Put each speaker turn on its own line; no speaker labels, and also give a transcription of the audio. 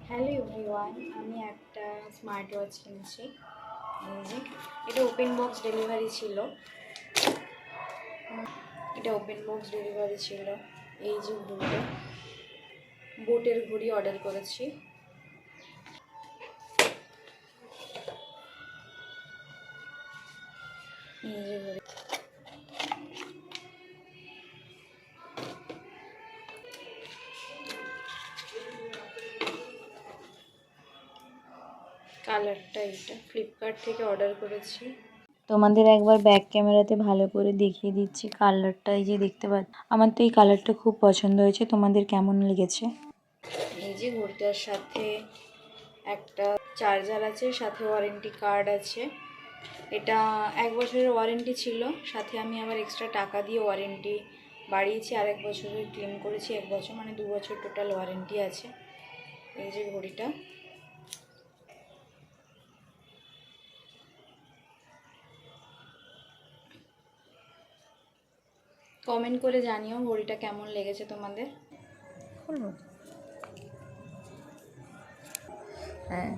Hello everyone, আমি একটা smart watch কিনেছি। এই যে এটা ওপেন বক্স ডেলিভারি ছিল। এই যে ঘড়িটা, বোটের ঘড়ি অর্ডার করেছি। এই যে ঘড়ি, কালারটা এটা ফ্লিপকার্ট থেকে অর্ডার করেছি। তোমাদের একবার ব্যাক ক্যামেরাতে ভালো করে দেখিয়ে দিচ্ছি কালারটা। এই যে দেখতে পাচ্ছ, আমার তো এই কালারটা খুব পছন্দ হয়েছে। তোমাদের কেমন লেগেছে? এই যে ঘড়িটার সাথে একটা চার্জার আছে, সাথে ওয়ারেন্টি কার্ড আছে। এটা 1 বছরের ওয়ারেন্টি ছিল, সাথে আমি আবার এক্সট্রা টাকা দিয়ে ওয়ারেন্টি বাড়িয়েছি, আর 1 বছরের ক্লেম করেছি। 1 বছর মানে 2 বছর টোটাল ওয়ারেন্টি আছে। এই যে ঘড়িটা, কমেন্ট করে জানিও ঘড়িটা কেমন লেগেছে তোমাদের।
হ্যাঁ।